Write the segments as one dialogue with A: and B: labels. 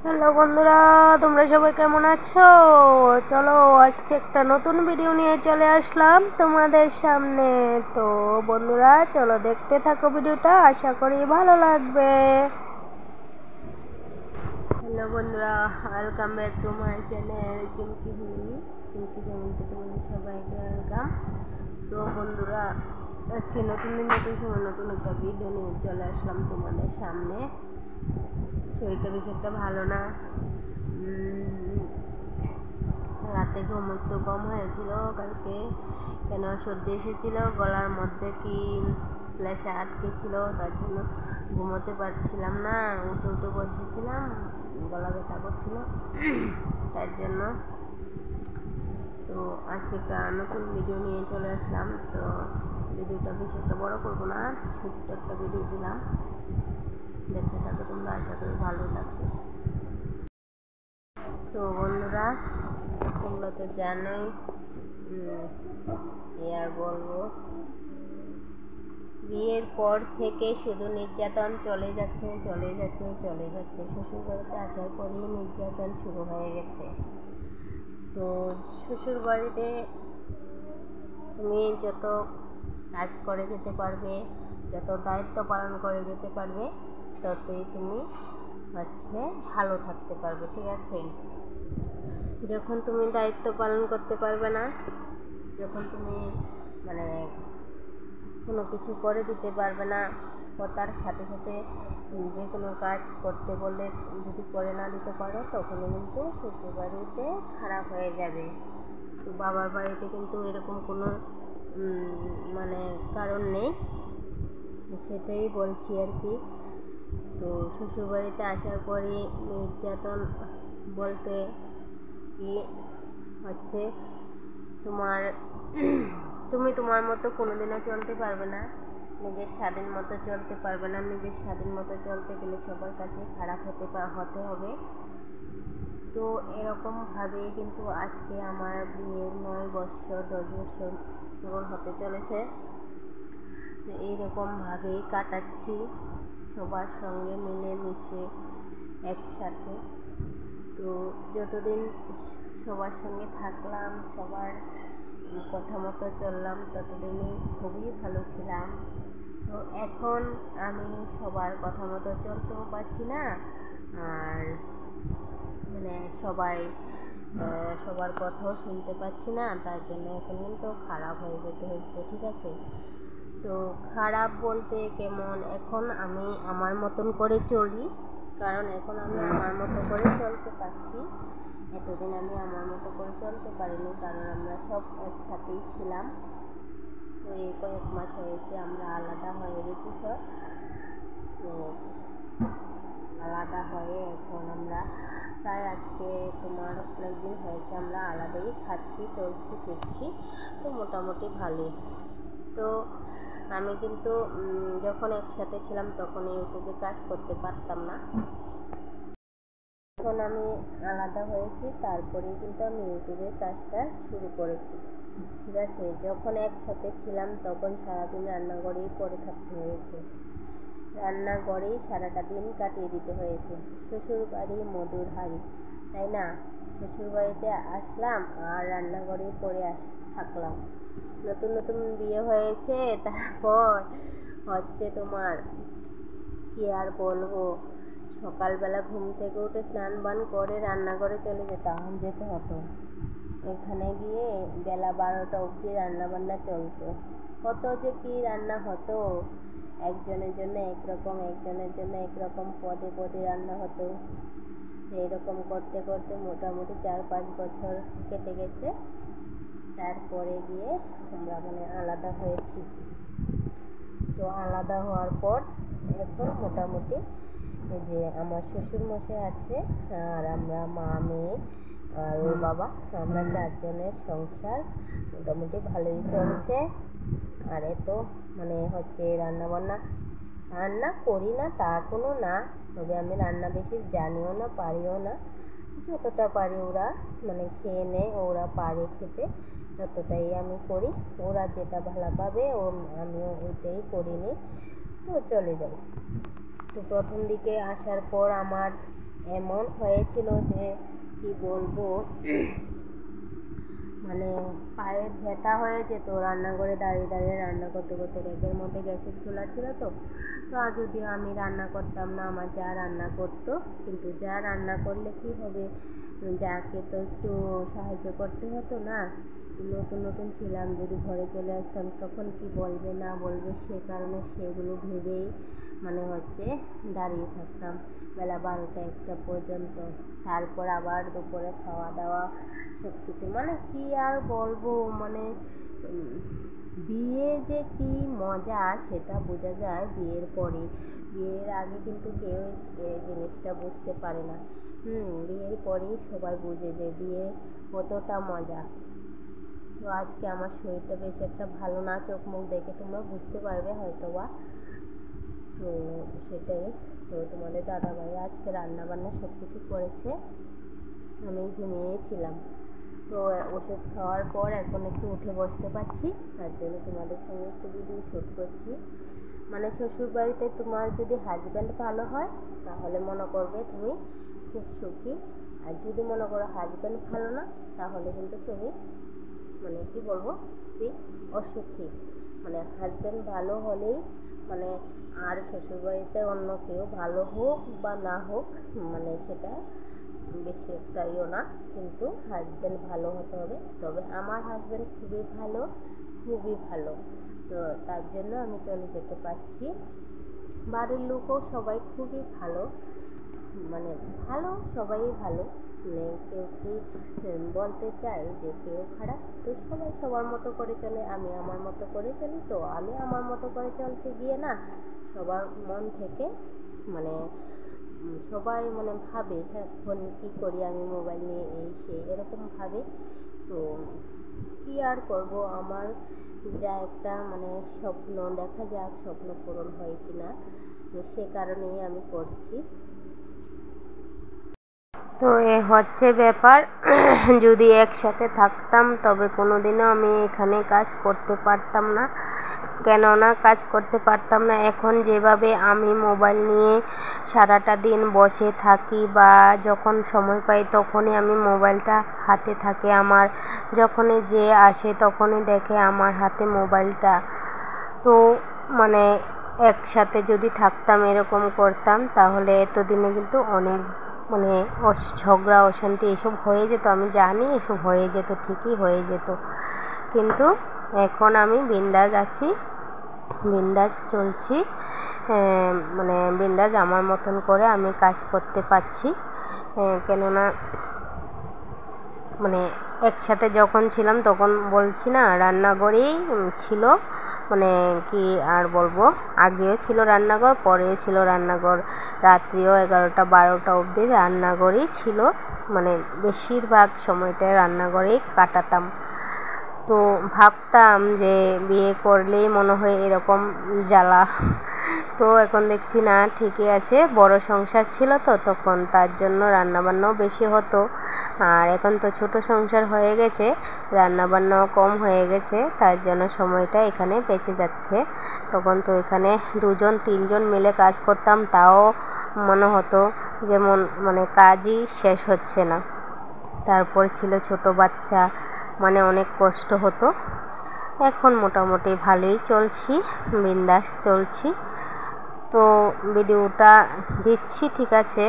A: Hello বন্ধুরা, তোমরা সবাই কেমন আছো? চলো আজকে একটা নতুন ভিডিও নিয়ে চলে আসলাম তোমাদের সামনে। তো বন্ধুরা চলো দেখতে থাকো ভিডিওটা, আশা করি ভালো লাগবে। হ্যালো বন্ধুরা, welcome back to my channel Chumki ফ্যামিলিতে তোমাদের সবাইকে ওয়েলকাম। তো বন্ধুরা আজকে নতুন সময় নতুন একটা ভিডিও নিয়ে চলে আসলাম তোমাদের সামনে। শরীরটা বেশি একটা ভালো না, রাতে ঘুম একটু কম হয়েছিল কালকে, কেন সর্দি এসেছিল, গলার মধ্যে কি ফ্ল্যাশে আটকে ছিল, তার জন্য ঘুমোতে পারছিলাম না, উঠে উঠে বসেছিলাম, গলা ব্যথা করছিল তার জন্য। তো আজকে একটা নতুন ভিডিও নিয়ে চলে আসলাম। তো ভিডিওটা বেশি একটা বড় করবো না, ছোট্ট একটা ভিডিও দিলাম, দেখতে থাকো তোমরা, আশা করি ভালো লাগবে। তো বন্ধুরা তোমরা তো জানোই, কি আর বলবো, বিয়ের পর থেকে শুধু নির্যাতন চলে যাচ্ছে। শ্বশুর বাড়িতে আসার পরেই নির্যাতন শুরু হয়ে গেছে। তো শ্বশুর বাড়িতে তুমি যত কাজ করে যেতে পারবে, যত দায়িত্ব পালন করে যেতে পারবে, ততই তুমি ভালো থাকতে পারবে, ঠিক আছে? যখন তুমি দায়িত্ব পালন করতে পারবে না, যখন তুমি কোনো কিছু করে দিতে পারবে না, কথার সাথে সাথে যে কোনো কাজ করতে বললে যদি করে না দিতে পারো, তখনই কিন্তু শ্বশুর বাড়িতে খারাপ হয়ে যাবে। তো বাবার বাড়িতে কিন্তু এরকম কোনো কারণ নেই, সেটাই বলছি আর কি। তো শ্বশুর বাড়িতে আসার পরে নির্যাতন বলতে কি তোমার তুমি তোমার মতো কোনোদিনও চলতে পারবে না, নিজের স্বাধীন মতো চলতে পারবে না। নিজের স্বাধীন মতো চলতে গেলে সবার কাছে খারাপ হতে হবে। তো এরকমভাবেই কিন্তু আজকে আমার বিয়ের 9 বছর 10 বছর পূরণ হতে চলেছে। তো এইরকমভাবেই কাটাচ্ছি, সবার সঙ্গে মিলেমিশে একসাথে। তো যতদিন সবার সঙ্গে থাকলাম, সবার কথা মতো চললাম, ততদিনই খুবই ভালো ছিলাম। তো এখন আমি সবার কথা মতো চলতেও পারছি না, আর সবার কথাও শুনতে পাচ্ছি না, তার জন্য এখন কিন্তু খারাপ হয়ে যেতে হচ্ছে, ঠিক আছে? তো খারাপ বলতে কেমন, এখন আমি আমার মতন করে চলি, কারণ এখন আমি আমার মতো করে চলতে পারছি। এতদিন আমি আমার মতো করে চলতে পারিনি, কারণ আমরা সব একসাথেই ছিলাম। তো এই কয়েক মাস হয়েছে আমরা আলাদা হয়ে গেছি সব। তো আলাদা হয়ে এখন আমরা প্রায় আজকে তোমার অনেকদিন হয়েছে আমরা আলাদাই খাচ্ছি, চলছি, ফিরছি। তো মোটামুটি ভালোই। তো আমি কিন্তু যখন একসাথে ছিলাম তখন ইউটিউবে কাজ করতে পারতাম না। এখন আমি আলাদা হয়েছি, তারপরেই কিন্তু আমি ইউটিউবের কাজটা শুরু করেছি, ঠিক আছে? যখন একসাথে ছিলাম তখন সারাদিন রান্নাঘরেই পড়ে থাকতে হয়েছে, রান্নাঘরেই সারাটা দিন কাটিয়ে দিতে হয়েছে। শ্বশুর বাড়ি মধুর হাঁড়ি, তাই না? শ্বশুর বাড়িতে আসলাম আর রান্নাঘরেই পড়ে থাকলাম। নতুন নতুন বিয়ে হয়েছে, তারপর তোমার কি আর বলবো, সকালবেলা ঘুম থেকে উঠে স্নান বান করে রান্নাঘরে যেতে হতো। এখানে গিয়ে বেলা 12টা অবধি রান্নাবান্না চলতো। কত যে কি রান্না হতো, একজনের জন্য একরকম, একজনের জন্য একরকম, পদে পদে রান্না হতো। এইরকম করতে করতে মোটামুটি 4-5 বছর কেটে গেছে। তারপরে গিয়ে আমরা আলাদা হয়েছি। তো আলাদা হওয়ার পর এখন মোটামুটি এই যে আমার শ্বশুর মশাই আছে, আর আমরা মা মেয়ে আর ওর বাবা, আমরা 4 জনের সংসার মোটামুটি ভালোই চলছে। আর এত রান্না করি না তা কোনো না, তবে আমি রান্না বেশি জানিও না, পারিও না। যতটা পারি ওরা খেয়ে নেয়, ওরা পারে খেতে, ততটাই আমি করি। ওরা যেটা ভালো পাবে আমিও ওইটাই করে নিই, তো চলে যাই। তো প্রথম দিকে আসার পর আমার এমন হয়েছিল যে কি বলবো, মানে পায়ে ব্যথা হয়ে যেত রান্নাঘরে দাঁড়িয়ে দাঁড়িয়ে রান্না করতে করতে। গ্যাসের মধ্যে গ্যাসের চুলা ছিল তো আর যদিও আমি রান্না করতাম না, আমার যা রান্না করতো। কিন্তু যা রান্না করলে কি হবে, যাকে তো একটু সাহায্য করতে হতো না। নতুন নতুন ছিলাম, যদি ঘরে চলে আসতাম তখন কি বলবে না বলবে, সে কারণে সেগুলো ভেবেই দাঁড়িয়ে থাকতাম বেলা 12টা 1টা পর্যন্ত। তারপর আবার দুপুরে খাওয়া দাওয়া সব কিছু, কি আর বলবো, বিয়ে যে কি মজা সেটা বোঝা যায় বিয়ের পরে। বিয়ের আগে কিন্তু কেউ এই জিনিসটা বুঝতে পারে না। বিয়ের পরেই সবাই বুঝে যে বিয়ে কতটা মজা। তো আজকে আমার শরীরটা বেশ একটা ভালো না, চোখ মুখ দেখে তোমরা বুঝতে পারবে হয়তোবা। তো সেটাই। তো তোমাদের দাদাভাই আজকে রান্না বান্না সব কিছু করেছে, আমি ঘুমিয়েছিলাম। তো ওষুধ খাওয়ার পর এখন একটু উঠে বসতে পারছি, তার জন্য তোমাদের সঙ্গে একটু ভিডিও শ্যুট করছি। শ্বশুর বাড়িতে তোমার যদি হাজব্যান্ড ভালো হয় তাহলে মনে করবে তুমি খুব সুখী, আর যদি মনে করো হাজব্যান্ড ভালো না তাহলে কিন্তু তুমি কি বলবো, তুই অসুখী। হাজব্যান্ড ভালো হলেই আর শ্বশুরবাড়িতে অন্য কেউ ভালো হোক বা না হোক, সেটা বেশি একটা না, কিন্তু হাজব্যান্ড ভালো হতে হবে। তবে আমার হাজব্যান্ড খুবই ভালো, খুবই ভালো। তো তার জন্য আমি চলে যেতে পারছি। বাড়ির লোকও সবাই খুবই ভালো, ভালো, সবাই ভালো। কেউ কি বলতে চাই যে কেউ খারাপ? তো সবাই সবার মতো করে চলে, আমি আমার মতো করে চলি। তো আমি আমার মতো করে চলতে গিয়ে না সবার মন থেকে সবাই ভাবে সারাক্ষণ কী করি আমি মোবাইল নিয়ে, এই সেই এরকম ভাবে। তো কি আর করব, আমার যা একটা স্বপ্ন, দেখা যাক স্বপ্ন পূরণ হয় কিনা। তো সে কারণেই আমি করছি। তো এ হচ্ছে ব্যাপার। যদি একসাথে থাকতাম তবে কোনোদিনও আমি এখানে কাজ করতে পারতাম না। কেননা কাজ করতে পারতাম না, এখন যেভাবে আমি মোবাইল নিয়ে সারাটা দিন বসে থাকি বা যখন সময় পাই তখনই আমি মোবাইলটা হাতে থাকে আমার। যখনই যে আসে তখনই দেখে আমার হাতে মোবাইলটা। তো একসাথে যদি থাকতাম এরকম করতাম তাহলে এতদিনে কিন্তু অনেক ঝগড়া অশান্তি এসব হয়ে যেত। আমি জানি এসব হয়ে যেত, ঠিকই হয়ে যেত। কিন্তু এখন আমি বিন্দাস আছি, বিন্দাস চলছি, বিন্দাস আমার মতন করে আমি কাজ করতে পারছি। কেননা একসাথে যখন ছিলাম তখন বলছি না, রান্নাঘরেই ছিল। কি আর বলবো, আগেও ছিল রান্নাঘর, পরেও ছিল রান্নাঘর, রাত্রিও 11টা 12টা অবধি রান্নাঘরেই ছিল। বেশিরভাগ সময়টায় রান্নাঘরেই কাটাতাম। তো ভাবতাম যে বিয়ে করলেই মনে হয় এরকম জ্বালা। তো এখন দেখছি না, ঠিকই আছে। বড় সংসার ছিল তো তখন, তার জন্য রান্নাবান্নাও বেশি হতো। আর এখন তো ছোট সংসার হয়ে গেছে, রান্নাবান্নাও কম হয়ে গেছে, তার জন্য সময়টা এখানে বেঁচে যাচ্ছে। তখন তো এখানে 2জন 3জন মিলে কাজ করতাম, তাও মনে হতো যেমন কাজই শেষ হচ্ছে না। তারপর ছিল ছোট বাচ্চা, অনেক কষ্ট হতো। এখন মোটামুটি ভালোই চলছি, বিন্দাস চলছি। তো ভিডিওটা দিচ্ছি, ঠিক আছে।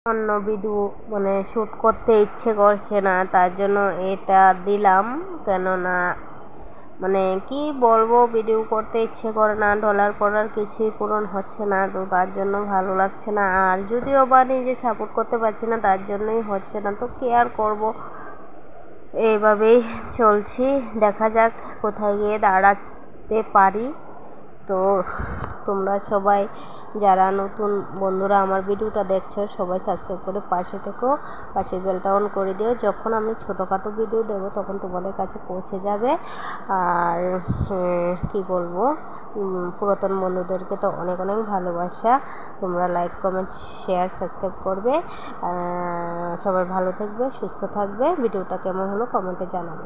A: অন্য ভিডিও শ্যুট করতে ইচ্ছে করছে না, তার জন্য এটা দিলাম। কেননা কি বলবো, ভিডিও করতে ইচ্ছে করে না, ডলার পড়ার কিছুই পূরণ হচ্ছে না, তো তার জন্য ভালো লাগছে না। আর যদিও বা নিজে সাপোর্ট করতে পারছি না, তার জন্যই হচ্ছে না। তো কি আর করবো, এইভাবেই চলছি। দেখা যাক কোথায় গিয়ে দাঁড়াতে পারি। তো তোমরা সবাই যারা নতুন বন্ধুরা আমার ভিডিওটা দেখছো সবাই সাবস্ক্রাইব করে পাশে থেকো, পাশের বেলটা অন করে দিও। যখন আমি ছোটোখাটো ভিডিও দেবো তখন তোমাদের কাছে পৌঁছে যাবে। আর কি বলবো, পুরাতন বন্ধুদেরকে তো অনেক অনেক ভালোবাসা। তোমরা লাইক কমেন্ট শেয়ার সাবস্ক্রাইব করবে। সবাই ভালো থাকবে, সুস্থ থাকবে। ভিডিওটা কেমন হলো কমেন্টে জানাবে।